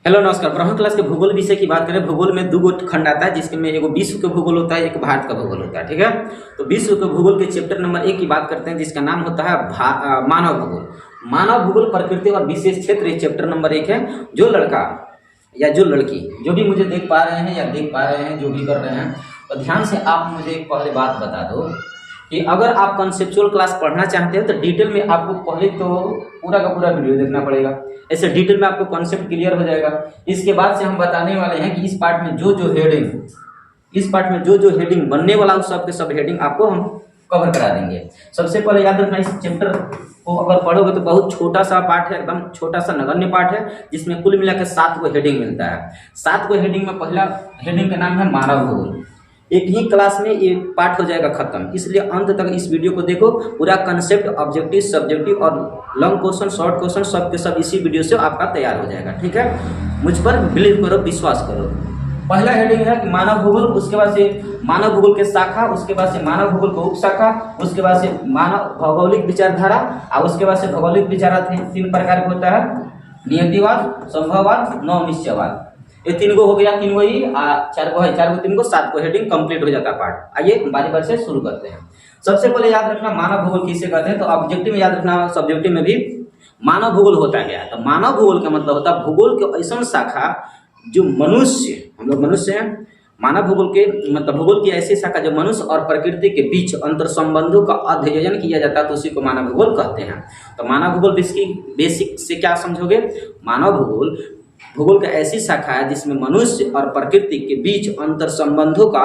Hello नमस्कार। ब्रह्म class के भूगोल विषय की बात करें। भूगोल में दो गो खंड आता है, जिसमें एगो विश्व का भूगोल होता है, एक भारत का भूगोल होता है। ठीक है, तो विश्व के भूगोल के चैप्टर नंबर 1 की बात करते हैं, जिसका नाम होता है मानव भूगोल। मानव भूगोल, प्रकृति और विशेष क्षेत्र, ये चैप्टर नंबर 1 है। जो लड़का या जो लड़की जो भी मुझे देख पा रहे हैं या देख पा रहे हैं, जो भी कर रहे हैं, तो ध्यान से आप मुझे एक पहले बात बता दो कि अगर आप कंसेप्चुअल क्लास पढ़ना चाहते हैं तो डिटेल में आपको पहले तो पूरा का पूरा वीडियो देखना पड़ेगा। ऐसे डिटेल में आपको कॉन्सेप्ट क्लियर हो जाएगा। इसके बाद से हम बताने वाले हैं कि इस पार्ट में जो जो हेडिंग बनने वाला उस सब के सब हेडिंग आपको हम कवर करा देंगे। सबसे पहले याद रखना, इस चैप्टर को अगर पढ़ोगे तो बहुत छोटा सा पार्ट है, एकदम छोटा सा नगण्य पार्ट है, जिसमें कुल मिलाकर 7 को हेडिंग मिलता है। 7 को हेडिंग में पहला हेडिंग का नाम है मानव भूगोल। एक ही क्लास में ये पार्ट हो जाएगा खत्म, इसलिए अंत तक इस वीडियो को देखो। पूरा कंसेप्ट, ऑब्जेक्टिव, सब्जेक्टिव और लॉन्ग क्वेश्चन, शॉर्ट क्वेश्चन सब के सब इसी वीडियो से आपका तैयार हो जाएगा। ठीक है, मुझ पर बिलीव करो, विश्वास करो। पहला हेडिंग है कि मानव भूगोल, उसके बाद से मानव भूगोल के शाखा, उसके बाद से मानव भूगोल को उपशाखा, उसके बाद से मानव भौगोलिक विचारधारा, और उसके बाद से भौगोलिक विचारधारा 3 प्रकार का होता है: नियतिवाद, संभववाद, नव निश्चयवाद। ये 3 गो हो गया, 3 गो ही 4 गो है, 4 गो 3 गो 7 को हेडिंग कंप्लीट हो जाता है पार्ट। आइए बारी बारी से शुरू करते हैं। सबसे पहले याद रखना मानव भूगोल किसे कहते हैं, तो ऑब्जेक्टिव में याद रखना, सब्जेक्टिव में भी मानव भूगोल होता क्या है। तो मानव भूगोल का मतलब होता है भूगोल के ऐसा शाखा जो मनुष्य, हम लोग मनुष्य हैं, मानव भूगोल के मतलब भूगोल की ऐसी शाखा जो मनुष्य और प्रकृति के बीच अंतर संबंधों का अध्ययन किया जाता है, तो उसी को मानव भूगोल कहते हैं। तो मानव भूगोल बेसिक से क्या समझोगे, मानव भूगोल भूगोल का ऐसी शाखा है जिसमें मनुष्य और प्रकृति के बीच अंतर संबंधों का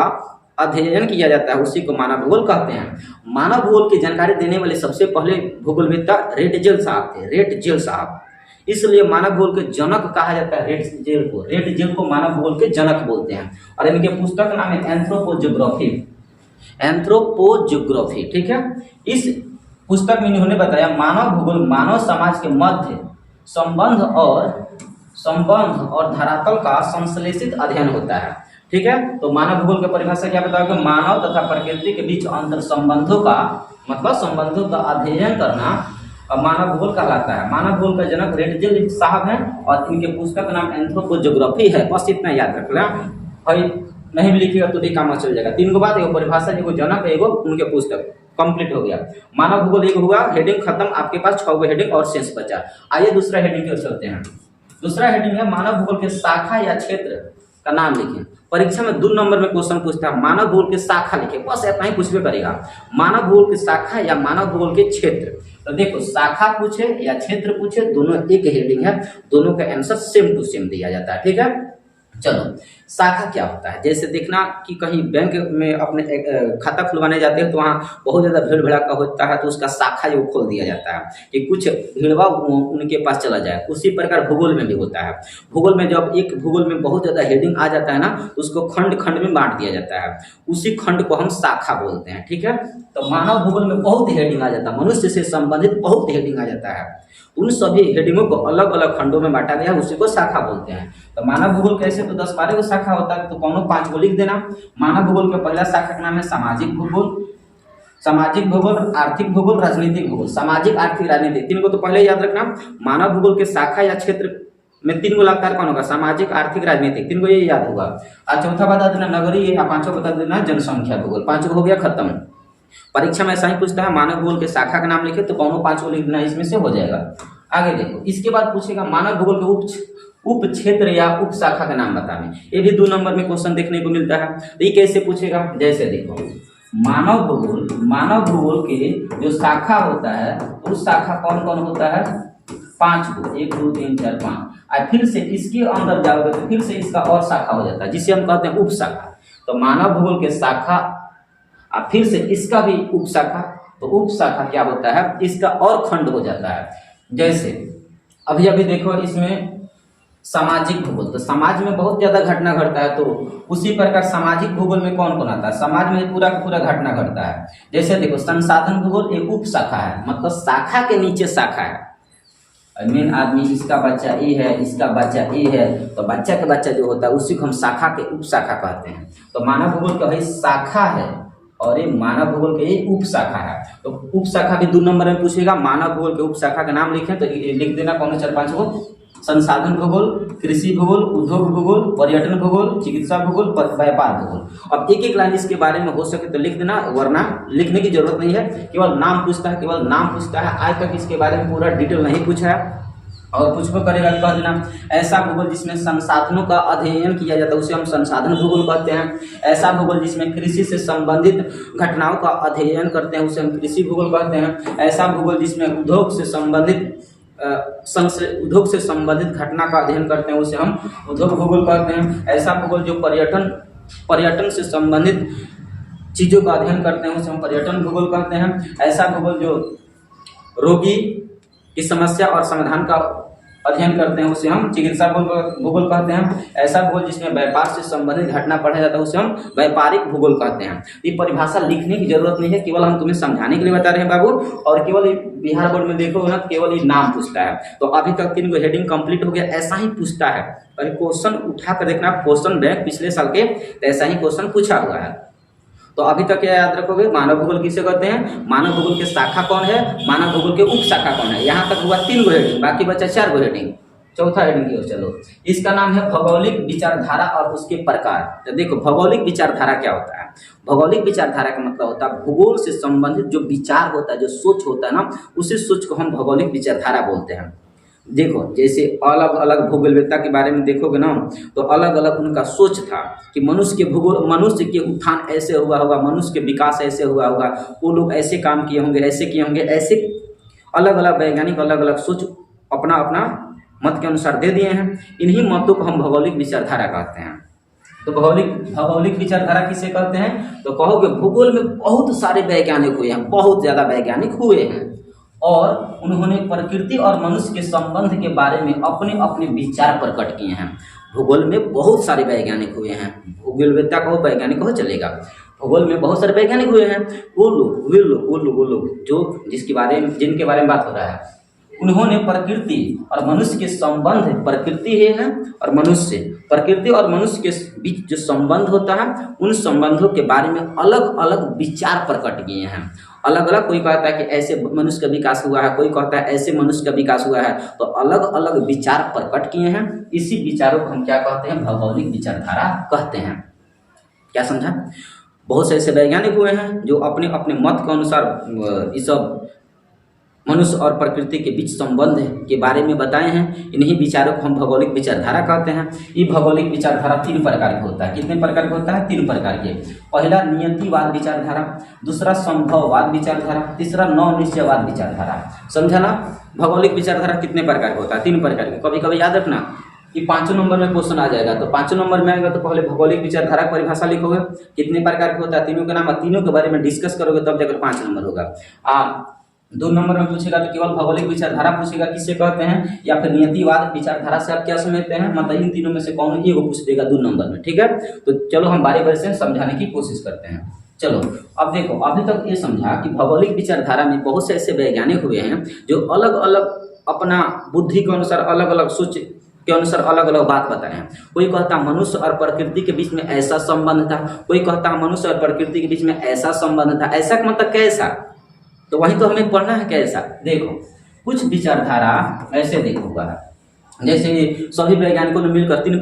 अध्ययन किया जाता है, उसी को मानव भूगोल कहते हैं। मानव भूगोल की जानकारी देने वाले सबसे पहले भूगोलवेत्ता रेटजेल साहब थे, रेटजेल साहब। इसलिए मानव भूगोल के जनक कहा जाता है रेटजेल को। रेटजेल को मानव भूगोल के जनक बोलते हैं। और इनके पुस्तक नाम है एंथ्रोपोज्योग्राफी, एंथ्रोपोज्योग्राफी। ठीक है, इस पुस्तक में इन्होंने बताया मानव भूगोल मानव समाज के मध्य संबंध और धरातल का संश्लेषित अध्ययन होता है। ठीक है, तो मानव भूगोल की परिभाषा क्या बताओगे, मानव तथा प्रकृति के बीच अंतर संबंधों का मतलब संबंधों का अध्ययन करना मानव भूगोल कहलाता है। मानव भूगोल का जनक रेटजेल साहब हैं और इनके पुस्तक का नाम एंथ्रोपोज्योग्राफी है। बस इतना याद रख लें भाई, नहीं भी लिखिएगा तो भी काम चल जाएगा। 3 को बाद एगो परिभाषा, एगो जनक, एगो उनके पुस्तक, कंप्लीट हो गया। मानव भूगोल एक हुआ, हेडिंग खत्म, आपके पास 6 गो हेडिंग और शेष बचा। आइए दूसरा हेडिंग की ओर चलते हैं। दूसरा हेडिंग है मानव भूगोल के शाखा या क्षेत्र का नाम लिखें। परीक्षा में 2 नंबर में क्वेश्चन पूछता है, मानव भूगोल के शाखा लिखे, बस इतना ही पूछबे करेगा। मानव भूगोल के शाखा या मानव भूगोल के क्षेत्र। तो देखो, शाखा पूछे या क्षेत्र पूछे, दोनों एक हेडिंग है, दोनों का आंसर सेम टू सेम दिया जाता है। ठीक है, चलो शाखा क्या होता है। जैसे देखना कि कहीं बैंक में अपने खाता खुलवाने जाते हैं तो वहाँ बहुत ज़्यादा भीड़ भड़ाका होता है, तो उसका शाखा जो खोल दिया जाता है कि कुछ भीड़वा उनके पास चला जाए। उसी प्रकार भूगोल में भी होता है। भूगोल में जब एक भूगोल में बहुत ज़्यादा हेडिंग आ जाता है ना, तो उसको खंड खंड में बांट दिया जाता है, उसी खंड को हम शाखा बोलते हैं। ठीक है, तो मानव भूगोल में बहुत हेडिंग आ जाता है, मनुष्य से संबंधित बहुत हेडिंग आ जाता है। उन सभी हेडिंगों को अलग अलग खंडों में बांटा गया, उसी को शाखा बोलते हैं। तो मानव भूगोल कैसे, तो 10-12 को शाखा होता है, तो कौनो 5 को लिख देना। मानव भूगोल का पहला शाखा का नाम है सामाजिक भूगोल, सामाजिक भूगोल, आर्थिक भूगोल, राजनीतिक भूगोल। सामाजिक, आर्थिक, राजनीतिक 3 को तो पहले याद रखना। मानव भूगोल के शाखा या क्षेत्र में 3 को लगातार कौन होगा, सामाजिक, आर्थिक, राजनीतिक, 3 को ये याद होगा। और चौथा बता देना नगरीय, या 5वां बता देना जनसंख्या भूगोल। 5 को हो गया खत्म। परीक्षा में ऐसा ही पूछता है, मानव भूगोल के शाखा का नाम लिखे, तो कौनो 5 को लिख देना, इसमें से हो जाएगा। आगे देखो, इसके बाद पूछेगा मानव भूगोल के उप क्षेत्र या उप शाखा का नाम बताने। ये भी 2 नंबर में क्वेश्चन देखने को मिलता है। तो ये कैसे पूछेगा, जैसे देखो, मानव भूगोल के जो शाखा होता है, उस शाखा कौन कौन होता है, 5 को, 1 2 3 4 5। और फिर से इसके अंदर जाओगे तो फिर से इसका और शाखा हो जाता है, जिसे हम कहते हैं उप शाखा। तो मानव भूगोल के शाखा और फिर से इसका भी उप शाखा। तो उप शाखा क्या होता है, इसका और खंड हो जाता है। जैसे अभी अभी देखो, इसमें सामाजिक भूगोल, तो समाज में बहुत ज्यादा घटना घटता है, तो उसी प्रकार सामाजिक भूगोल में कौन कौन आता है, समाज में पूरा का पूरा घटना घटता है। जैसे देखो, संसाधन भूगोल एक उप शाखा है, मतलब शाखा के नीचे शाखा है। मेन आदमी, इसका बच्चा ए है, इसका बच्चा ए है, तो बच्चा के बच्चा जो होता है उसी को हम शाखा के उप शाखा कहते हैं। तो मानव भूगोल का भाई शाखा है और ये मानव भूगोल के ये उप शाखा है। तो उप शाखा भी 2 नंबर में पूछेगा। मानव भूगोल के उप शाखा का नाम लिखें, तो लिख देना कौन 4-5 को संसाधन भूगोल, कृषि भूगोल, उद्योग भूगोल, पर्यटन भूगोल, चिकित्सा भूगोल, व्यापार भूगोल। अब एक एक लाइन इसके बारे में हो सके तो लिख देना, वरना लिखने की जरूरत नहीं है, केवल नाम पूछता है, केवल नाम पूछता है। आज तक इसके बारे में पूरा डिटेल नहीं पूछा है, और कुछ को करेगा कह देना ऐसा भूगोल जिसमें संसाधनों का अध्ययन किया जाता है उसे हम संसाधन भूगोल कहते हैं। ऐसा भूगोल जिसमें कृषि से संबंधित घटनाओं का अध्ययन करते हैं उसे हम कृषि भूगोल कहते हैं। ऐसा भूगोल जिसमें उद्योग से संबंधित घटना का अध्ययन करते हैं उसे हम उद्योग भूगोल कहते हैं। ऐसा भूगोल जो पर्यटन से संबंधित चीज़ों का अध्ययन करते हैं उसे हम पर्यटन भूगोल कहते हैं। ऐसा भूगोल जो रोगी की समस्या और समाधान का अध्ययन करते हैं उसे हम चिकित्सा भूगोल कहते हैं। ऐसा भूगोल जिसमें व्यापार से संबंधित घटना पढ़ा जाता है उसे हम व्यापारिक भूगोल कहते हैं। ये परिभाषा लिखने की जरूरत नहीं है, केवल हम तुम्हें समझाने के लिए बता रहे हैं बाबू। और केवल बिहार बोर्ड में देखो ना, केवल ये नाम पूछता है। तो अभी तक 3 गो हेडिंग कंप्लीट हो गया। ऐसा ही पूछता है, क्वेश्चन उठा कर देखना, क्वेश्चन बैंक पिछले साल के ऐसा ही क्वेश्चन पूछा हुआ है। तो अभी तक क्या याद रखोगे, मानव भूगोल किसे कहते हैं, मानव भूगोल के शाखा कौन है, मानव भूगोल के उप शाखा कौन है। यहाँ तक हुआ 3 गो हेडिंग, बाकी बचा 4 गो हेडिंग। चौथा हेडिंग की ओर चलो, इसका नाम है भौगोलिक विचारधारा और उसके प्रकार। तो देखो भौगोलिक विचारधारा क्या होता है। भौगोलिक विचारधारा का मतलब होता है भूगोल से संबंधित जो विचार होता है, जो सोच होता है ना, उसी सोच को हम भौगोलिक विचारधारा बोलते हैं। देखो जैसे अलग अलग भूगोलवेत्ता के बारे में देखोगे ना, तो अलग अलग उनका सोच था कि मनुष्य के उत्थान ऐसे हुआ होगा, मनुष्य के विकास ऐसे हुआ होगा, वो लोग ऐसे काम किए होंगे, ऐसे किए होंगे, ऐसे अलग अलग वैज्ञानिक अलग अलग सोच अपना अपना मत के अनुसार दे दिए हैं। इन्हीं मतों को हम भौगोलिक विचारधारा कहते हैं। तो भौगोलिक विचारधारा किसे कहते हैं, तो कहोगे भूगोल में बहुत सारे वैज्ञानिक हुए हैं, बहुत ज्यादा वैज्ञानिक हुए हैं, और उन्होंने प्रकृति और मनुष्य के संबंध के बारे में अपने अपने विचार प्रकट किए हैं। भूगोल में बहुत सारे वैज्ञानिक हुए हैं, भूगोलवेत्ता कहो वैज्ञानिक हो चलेगा। भूगोल में बहुत सारे वैज्ञानिक हुए हैं, वो लोग जो जिनके बारे में बात हो रहा है, उन्होंने प्रकृति और मनुष्य के संबंध, प्रकृति है और मनुष्य के बीच जो संबंध होता है, उन संबंधों के बारे में अलग अलग विचार प्रकट किए हैं। अलग अलग, कोई कहता है कि ऐसे मनुष्य का विकास हुआ है, कोई कहता है ऐसे मनुष्य का विकास हुआ है, तो अलग अलग विचार प्रकट किए हैं। इसी विचारों को हम क्या कहते हैं, भौगोलिक विचारधारा कहते हैं। क्या समझा। बहुत से ऐसे वैज्ञानिक हुए हैं जो अपने अपने मत के अनुसार इस सब मनुष्य और प्रकृति के बीच संबंध के बारे में बताए हैं। इन्हीं विचारों को हम भौगोलिक विचारधारा कहते हैं। ये भौगोलिक विचारधारा 3 प्रकार की होता है। कितने प्रकार का होता है, 3 प्रकार के। पहला नियतिवाद विचारधारा, दूसरा संभववाद विचारधारा, तीसरा नवनिश्चयवाद विचारधारा। समझा ना। भौगोलिक विचारधारा कितने प्रकार का होता है, 3 प्रकार के। कभी कभी याद रखना कि 5 नंबर में क्वेश्चन आ जाएगा, तो 5 नंबर में आएगा तो पहले भौगोलिक विचारधारा की परिभाषा लिखोगे, कितने प्रकार के होता है, तीनों के नाम, तीनों के बारे में डिस्कस करोगे, तब जाकर 5 नंबर होगा। 2 नंबर में पूछेगा तो केवल भौगोलिक विचारधारा पूछेगा, किससे कहते हैं, या फिर नियतिवाद विचारधारा से आप क्या समझते हैं, मतलब इन तीनों में से कौन एक पूछ देगा 2 नंबर में। ठीक है, तो चलो हम बारी बारी से समझाने की कोशिश करते हैं। चलो अब देखो, अभी तक ये समझा कि भौगोलिक विचारधारा में बहुत से ऐसे वैज्ञानिक हुए हैं जो अलग अलग अपना बुद्धि के अनुसार, अलग अलग सोच के अनुसार अलग अलग बात बताए हैं। कोई कहता मनुष्य और प्रकृति के बीच में ऐसा संबंध था, कोई कहता मनुष्य और प्रकृति के बीच में ऐसा संबंध था। ऐसा मतलब कैसा, तो वही तो हमें पढ़ना है कैसा। देखो कुछ विचारधारा ऐसे देखूंगा, जैसे सभी वैज्ञानिकों ने मिलकर 3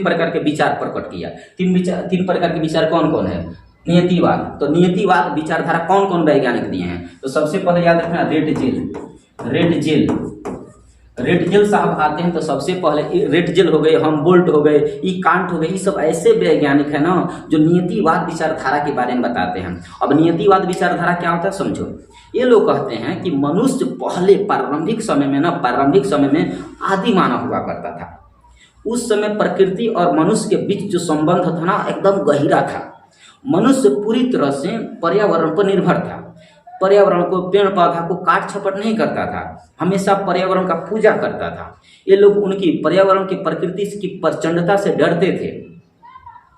प्रकार के विचार प्रकट किया। 3 प्रकार के विचार कौन कौन है, नियतिवाद। तो नियतिवाद विचारधारा कौन कौन वैज्ञानिक दिए हैं, तो सबसे पहले याद रखना रेड जेल साहब आते हैं। तो सबसे पहले रेड जेल हो गए, हमबोल्ट हो गए, ई कांट हो गए, ये सब ऐसे वैज्ञानिक है ना जो नियतिवाद विचारधारा के बारे में बताते हैं। अब नियतिवाद विचारधारा क्या होता है समझो। ये लोग कहते हैं कि मनुष्य पहले प्रारंभिक समय में आदि मानव हुआ करता था। उस समय प्रकृति और मनुष्य के बीच जो संबंध था ना, एकदम गहरा था। मनुष्य पूरी तरह से पर्यावरण पर निर्भर था। पर्यावरण को, पेड़ पौधा को काट छपट नहीं करता था, हमेशा पर्यावरण का पूजा करता था। ये लोग उनकी पर्यावरण की प्रकृति की प्रचंडता से डरते थे।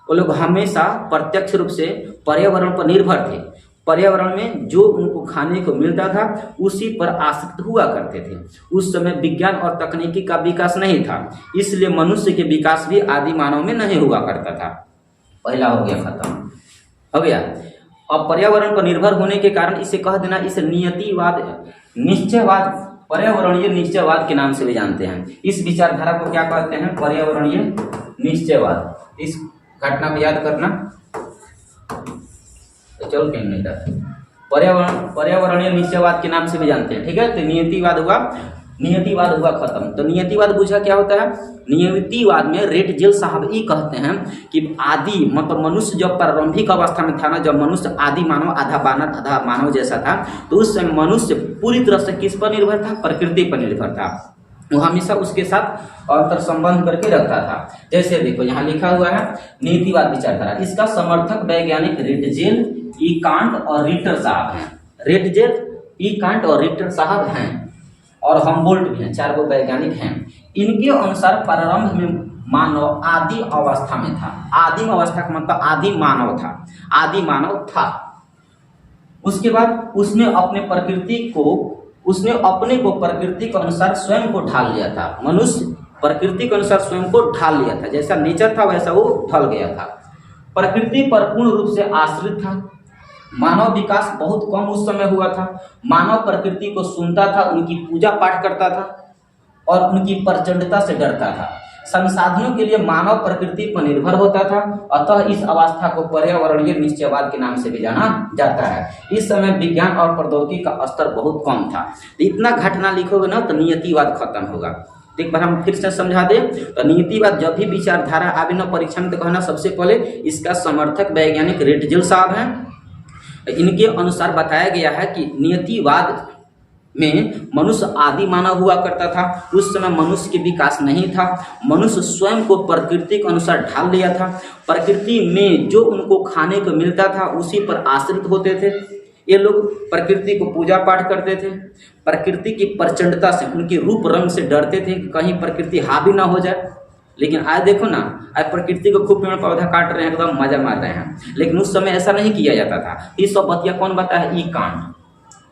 वो लोग हमेशा प्रत्यक्ष रूप से पर्यावरण पर निर्भर थे। पर्यावरण में जो उनको खाने को मिलता था उसी पर आश्रित हुआ करते थे। उस समय विज्ञान और तकनीकी का विकास नहीं था, इसलिए मनुष्य के विकास भी आदि मानव में नहीं हुआ करता था। पहला हो गया, खत्म हो गया। अब पर्यावरण पर निर्भर होने के कारण इसे कह देना, इसे नियतिवाद, निश्चयवाद पर्यावरणीय निश्चयवाद के नाम से भी जानते हैं। इस विचारधारा को क्या कहते हैं? पर्यावरणीय निश्चयवाद। इस घटना को याद करना, तो चलो कहीं नहीं था। पर्यावरणीय निश्चयवाद के नाम से भी जानते हैं, ठीक है। तो नियतिवाद हुआ खत्म। तो नियतिवाद बुझा क्या होता है? नियतिवाद में रेटजेल साहब ये कहते हैं कि आदि मतलब मनुष्य जब प्रारंभिक अवस्था में था ना, जब मनुष्य आदि मानव आधा बानर आधा मानव जैसा था, तो उस समय मनुष्य पूरी तरह से किस पर निर्भर था? प्रकृति पर निर्भर था। वो हमेशा उसके साथ अंतर संबंध करके रखता था। जैसे देखो यहाँ लिखा हुआ है नियतिवाद विचारधारा, इसका समर्थक वैज्ञानिक रेटजेल, ई कांट और रिटर साहब हैं। रेटजेल, ई कांट और रिटर साहब हैं और हम्बोल्ट भी हैं, 4 वैज्ञानिक हैं। इनके अनुसार प्रारंभ में मानव आदि अवस्था में था। आदिम अवस्था का मतलब आदि मानव था, आदि मानव था। उसके बाद उसने अपने को प्रकृति के अनुसार स्वयं को ढाल लिया था। मनुष्य प्रकृति के अनुसार स्वयं को ढाल लिया था, जैसा नेचर था वैसा वो ढल गया था। प्रकृति पर पूर्ण रूप से आश्रित था। मानव विकास बहुत कम उस समय हुआ था। मानव प्रकृति को सुनता था, उनकी पूजा पाठ करता था और उनकी प्रचंडता से डरता था। संसाधनों के लिए मानव प्रकृति पर निर्भर होता था। अतः इस अवस्था को पर्यावरणीय निश्चयवाद के नाम से भी जाना जाता है। इस समय विज्ञान और प्रौद्योगिकी का स्तर बहुत कम था। तो इतना घटना लिखोगे ना तो नियतिवाद खत्म होगा। एक बार हम फिर से समझा दें तो नियतिवाद जब भी विचारधारा आवे ना परीक्षा में, तो कहना सबसे पहले इसका समर्थक वैज्ञानिक रेटजेल साहब हैं। इनके अनुसार बताया गया है कि नियतिवाद में मनुष्य आदि मानव हुआ करता था। उस समय मनुष्य के विकास नहीं था। मनुष्य स्वयं को प्रकृति के अनुसार ढाल लिया था। प्रकृति में जो उनको खाने को मिलता था उसी पर आश्रित होते थे। ये लोग प्रकृति को पूजा पाठ करते थे। प्रकृति की प्रचंडता से, उनके रूप रंग से डरते थे कि कहीं प्रकृति हावी ना हो जाए। लेकिन आज देखो ना, आज प्रकृति को खूब पेड़ पौधा काट रहे हैं, एकदम मजा मार रहे हैं। लेकिन उस समय ऐसा नहीं किया जाता था। ये सब बतिया कौन बताया? ई कांट,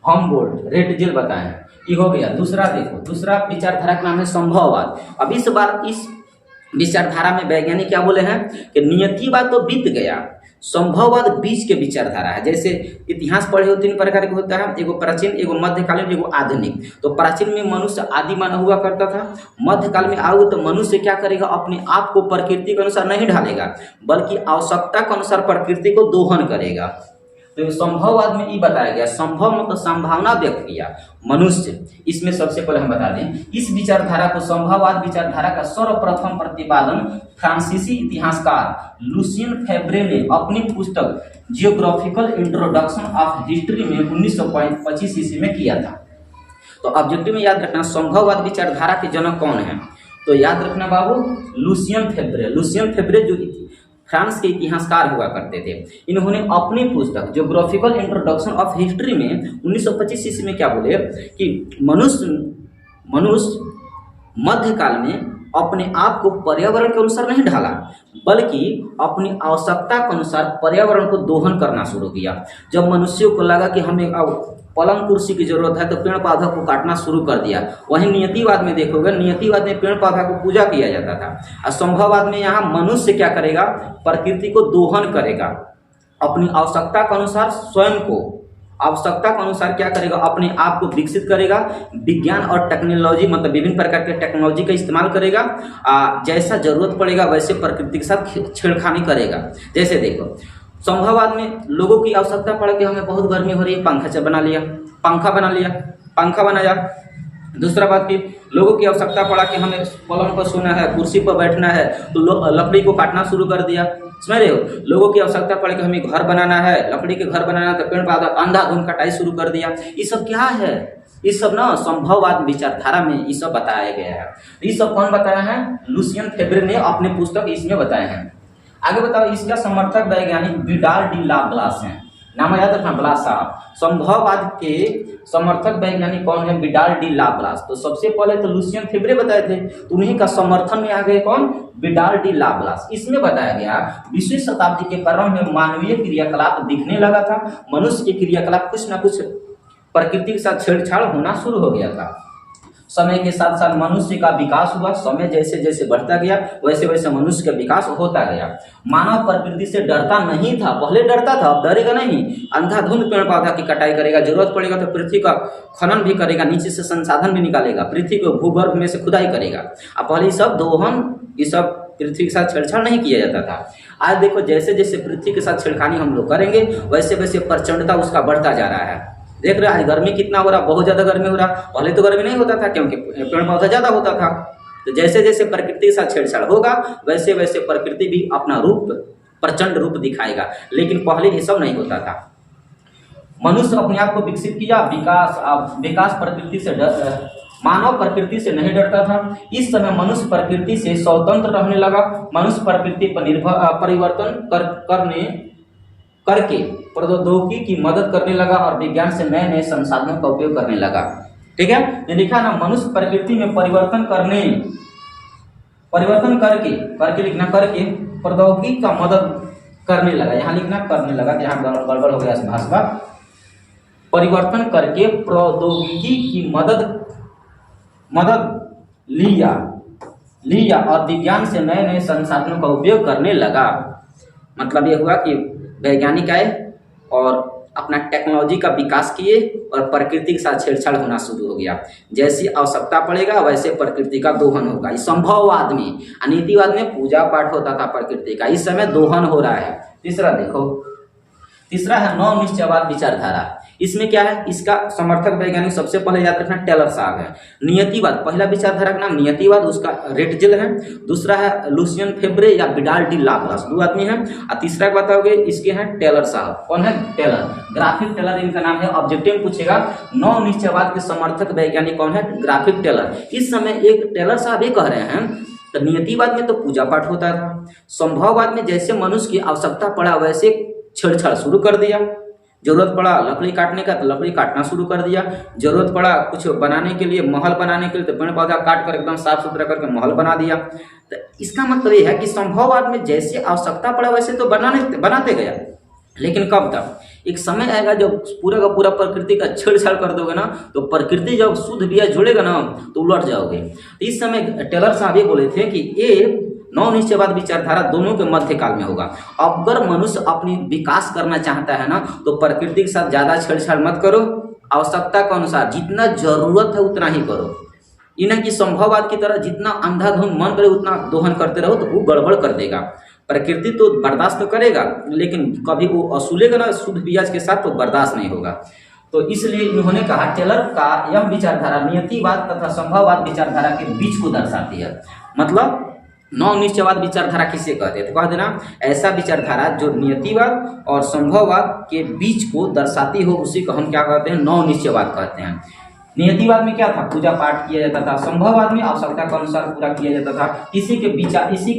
हम्बोल्ट, रेटजेल बताए हैं। ये हो गया। दूसरा देखो, दूसरा विचारधारा का नाम है संभववाद। अब इस बार इस विचारधारा में वैज्ञानिक क्या बोले हैं कि नियतिवाद तो बीत गया, संभववाद बीच के विचारधारा है। जैसे इतिहास पढ़े हो 3 प्रकार के होता है, एगो प्राचीन, एगो मध्यकालीन, एगो आधुनिक। तो प्राचीन में मनुष्य आदि मानव हुआ करता था। मध्यकाल में आओगे तो मनुष्य क्या करेगा? अपने आप को प्रकृति के अनुसार नहीं ढालेगा, बल्कि आवश्यकता के अनुसार प्रकृति को दोहन करेगा। तो संभववाद में ये बताया गया, संभव मतलब संभावना व्यक्त किया मनुष्य। इसमें सबसे पहले हम बता दें, इस विचारधारा को, संभववाद विचारधारा का सर्वप्रथम प्रतिपादन फ्रांसीसी इतिहासकार लुसियन फेब्रे ने अपनी पुस्तक जियोग्राफिकल इंट्रोडक्शन ऑफ हिस्ट्री में 1925 ईस्वी में किया था। तो ऑब्जेक्टिव में याद रखना, संभववाद विचारधारा के जनक कौन है? तो याद रखना बाबू, लुसियन फेब्रे। लुसियन फेब्रे जो फ्रांस के इतिहासकार हुआ करते थे, इन्होंने अपनी पुस्तक ज्योग्राफिकल इंट्रोडक्शन ऑफ हिस्ट्री में 1925 ईस्वी में क्या बोले कि मनुष्य मध्यकाल में अपने आप को पर्यावरण के अनुसार नहीं ढाला, बल्कि अपनी आवश्यकता के अनुसार पर्यावरण को दोहन करना शुरू किया। जब मनुष्यों को लगा कि हमें अब पलंग कुर्सी की जरूरत है, तो पेड़ पौधा को काटना शुरू कर दिया। वहीं नियतिवाद में देखोगे, नियतिवाद में पेड़ पौधा को पूजा किया जाता था। और संभववाद में यहाँ मनुष्य क्या करेगा? प्रकृति को दोहन करेगा, अपनी आवश्यकता के अनुसार स्वयं को, आवश्यकता के अनुसार क्या करेगा? अपने आप को विकसित करेगा। विज्ञान और टेक्नोलॉजी मतलब विभिन्न प्रकार के टेक्नोलॉजी का इस्तेमाल करेगा। जैसा जरूरत पड़ेगा वैसे प्रकृति के साथ छेड़खानी करेगा। जैसे देखो, संभववाद में लोगों की आवश्यकता पड़ के हमें बहुत गर्मी हो रही है, पंखा बना लिया, पंखा बनाया। दूसरा बात की, लोगों की आवश्यकता पड़ा कि हमें पलंग पर सोना है, कुर्सी पर बैठना है, तो लकड़ी को काटना शुरू कर दिया। समझ रहे हो? लोगों की आवश्यकता पड़े कि हमें घर बनाना है, लकड़ी के घर बनाना है, तो पेड़ पौधा अंधाधुंध कटाई शुरू कर दिया। ये सब क्या है? ये सब ना संभववाद विचारधारा में ये सब बताया गया है। ये सब कौन बताया है? लुसियन फेब्रे ने अपने पुस्तक इसमें बताए हैं। आगे बताओ, इसका समर्थक वैज्ञानिक विडाल डी लाब्लास हैं। नाम याद रखना, ब्लास साहब। संभववाद के समर्थक वैज्ञानिक कौन है? Vidal de Lablache. तो सबसे पहले तो लुसियन फेब्रे बताए थे, तो उन्हीं का समर्थन में आ गए कौन? Vidal de Lablache. इसमें बताया गया 20वीं शताब्दी के प्रारंभ में मानवीय क्रियाकलाप दिखने लगा था। मनुष्य के क्रियाकलाप कुछ ना कुछ प्रकृति के साथ छेड़छाड़ होना शुरू हो गया था। समय के साथ साथ मनुष्य का विकास हुआ, समय जैसे जैसे बढ़ता गया वैसे वैसे मनुष्य का विकास होता गया। मानव प्रकृति से डरता नहीं था, पहले डरता था, अब डरेगा नहीं। अंधाधुंध पेड़ पौधा की कटाई करेगा, जरूरत पड़ेगा तो पृथ्वी का खनन भी करेगा, नीचे से संसाधन भी निकालेगा, पृथ्वी को भूगर्भ में से खुदाई करेगा। अब पहले ये सब दोहन, ये सब पृथ्वी के साथ छेड़छाड़ नहीं किया जाता था। आज देखो जैसे जैसे पृथ्वी के साथ छेड़खानी हम लोग करेंगे वैसे वैसे प्रचंडता उसका बढ़ता जा रहा है। देख रहे आज गर्मी कितना हो रहा, बहुत ज्यादा गर्मी हो रहा। पहले तो गर्मी नहीं होता था क्योंकि पेड़ पौधा ज्यादा होता था। तो जैसे जैसे प्रकृति के साथ छेड़छाड़ होगा वैसे वैसे प्रकृति भी अपना रूप, प्रचंड रूप दिखाएगा, लेकिन पहले ये सब नहीं होता था। मनुष्य अपने आप को विकसित किया, विकास प्रकृति से मानव प्रकृति से नहीं डरता था। इस समय मनुष्य प्रकृति से स्वतंत्र रहने लगा। मनुष्य प्रकृति पर परिवर्तन करके प्रौद्योगिकी की मदद करने लगा और विज्ञान से नए नए संसाधनों का उपयोग करने लगा। ठीक है, ये लिखा ना, मनुष्य प्रकृति में परिवर्तन करके लिखना, करके प्रौद्योगिकी का मदद करने लगा। यहाँ लिखना करने लगा, यहाँ गड़बड़ हो गया इस भाषा। परिवर्तन करके प्रौद्योगिकी की मदद लिया और विज्ञान से नए नए संसाधनों का उपयोग करने लगा। मतलब ये हुआ कि वैज्ञानिक आए और अपना टेक्नोलॉजी का विकास किए और प्रकृति के साथ छेड़छाड़ होना शुरू हो गया। जैसी आवश्यकता पड़ेगा वैसे प्रकृति का दोहन होगा। इस संभववाद में, अनीतिवाद में पूजा पाठ होता था प्रकृति का, इस समय दोहन हो रहा है। तीसरा देखो, तीसरा है नव निश्चयवाद विचारधारा। इसमें क्या है, इसका समर्थक वैज्ञानिक सबसे पहले याद रखना टेलर साहब है। नियतिवाद, पहला विचारधारा का नाम नियतिवाद, उसका रेटजेल है। दूसरा है लुसियन फेब्रे या विडाल डी लाप्लास, दो आदमी हैं। और तीसरा बताओगे इसके हैं टेलर साहब। कौन है? टेलर, ग्राफिक टेलर इनका नाम है। ऑब्जेक्टिव में पूछेगा नव निश्चयवाद के समर्थक वैज्ञानिक कौन है? ग्राफिक टेलर। इस समय एक टेलर साहब ये कह रहे हैं तो नियतिवाद में तो पूजा पाठ होता था, संभववाद में जैसे मनुष्य की आवश्यकता पड़ा वैसे छेड़छाड़ शुरू कर दिया। जरूरत पड़ा लकड़ी काटने का तो लकड़ी काटना शुरू कर दिया, जरूरत पड़ा कुछ बनाने के लिए, महल बनाने के लिए तो पेड़ पौधा काट कर एकदम साफ सुथरा करके महल बना दिया। तो इसका मतलब ये है कि संभववाद में जैसे आवश्यकता पड़ा वैसे तो बनाते गया, लेकिन कब तक? एक समय आएगा जब पूरा का पूरा प्रकृति का छेड़छाड़ कर दोगे ना, तो प्रकृति जब शुद्ध बिया जुड़ेगा ना तो उलट जाओगे। इस समय टेलर साहब ये बोले थे कि ये नव निश्चयवाद विचारधारा दोनों के मध्यकाल में होगा। अगर मनुष्य अपनी विकास करना चाहता है ना तो प्रकृति के साथ ज्यादा छेड़छाड़ मत करो, आवश्यकता के अनुसार जितना जरूरत है उतना ही करो। इन्हें कि संभववाद की तरह जितना अंधाधुंध मन करे उतना दोहन करते रहो तो वो गड़बड़ कर देगा। प्रकृति तो बर्दाश्त तो करेगा, लेकिन कभी वो असूलेगा ना शुद्ध बियाज के साथ तो बर्दाश्त नहीं होगा। तो इसलिए इन्होंने कहा टेलर का यह विचारधारा नियतिवाद तथा संभववाद विचारधारा के बीच को दर्शाती है। मतलब नव निश्चयवाद विचारधारा किसे कहते हैं? तो कह देना ऐसा विचारधारा जो नियतिवाद और संभववाद के बीच को दर्शाती हो उसी को हम क्या कहते हैं? नव निश्चयवाद कहते हैं। नियतिवाद में क्या था? पूजा पाठ किया जाता था। संभववाद में आवश्यकता के अनुसार पूरा किया जाता था। इसी के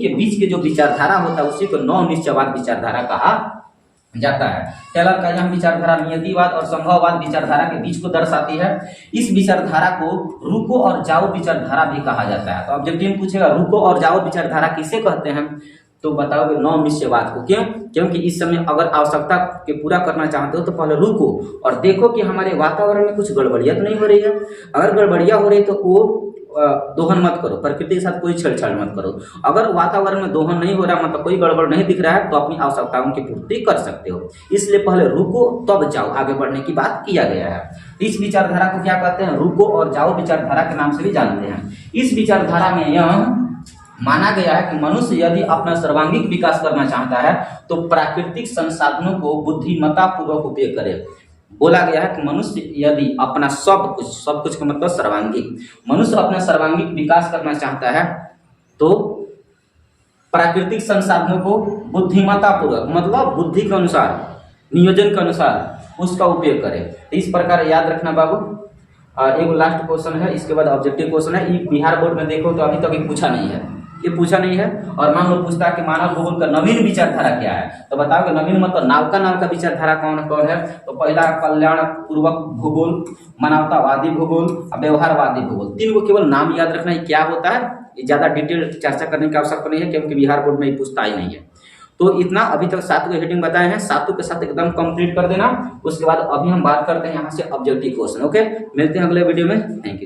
बीच के जो विचारधारा होता है उसी को नव निश्चयवाद विचारधारा कहा जाता है। टेलर का यह विचारधारा नियतिवाद और संभववाद विचारधारा के बीच को दर्शाती है। इस विचारधारा को रुको और जाओ विचारधारा भी कहा जाता है। तो ऑब्जेक्टिव पूछेगा रुको और जाओ विचारधारा किसे कहते हैं? तो बताओगे नव निश्चयवाद को। क्यों? क्योंकि इस समय अगर आवश्यकता के पूरा करना चाहते हो तो पहले रुको और देखो कि हमारे वातावरण में कुछ गड़बड़ियां तो नहीं हो रही है। अगर गड़बड़ियां हो रही तो वो दोहन मत करो, प्रकृति के साथ कोई छेड़छाड़ मत करो। अगर वातावरण में दोहन नहीं हो रहा, मतलब कोई गड़बड़ नहीं दिख रहा है, तो अपनी आवश्यकताओं की पूर्ति कर सकते हो। इसलिए पहले रुको तब जाओ, आगे बढ़ने की बात किया गया है। इस विचारधारा को क्या कहते हैं? रुको और जाओ विचारधारा के नाम से भी जानते हैं। इस विचारधारा में यह माना गया है कि मनुष्य यदि अपना सर्वांगीण विकास करना चाहता है तो प्राकृतिक संसाधनों को बुद्धिमत्ता पूर्वक उपयोग करे। बोला गया है कि मनुष्य यदि अपना सब कुछ का मतलब सर्वांगीण, मनुष्य अपना सर्वांगीण विकास करना चाहता है तो प्राकृतिक संसाधनों को बुद्धिमत्ता पूर्वक मतलब बुद्धि के अनुसार, नियोजन के अनुसार उसका उपयोग करे। इस प्रकार याद रखना बाबू। एक लास्ट क्वेश्चन है, इसके बाद ऑब्जेक्टिव क्वेश्चन है। ये बिहार बोर्ड में देखो तो अभी तक ये पूछा नहीं है। और मान लो पूछता है कि मानव भूगोल का नवीन विचारधारा क्या है, तो बताओ कि नवीन मतलब नावका नाम का विचारधारा कौन है? तो पहला कल्याण पूर्वक भूगोल, मानवतावादी भूगोल, व्यवहारवादी भूगोल। तीन को केवल नाम याद रखना है क्या होता है, ज्यादा डिटेल चर्चा करने की आवश्यकता नहीं है क्योंकि बिहार बोर्ड में ये पूछता ही नहीं है। तो इतना अभी तक 7 को हेडिंग बताए हैं, 7 के साथ एकदम कंप्लीट कर देना। उसके बाद अभी हम बात करते हैं यहाँ से ऑब्जेक्टिव क्वेश्चन। ओके, मिलते हैं अगले वीडियो में। Thank you.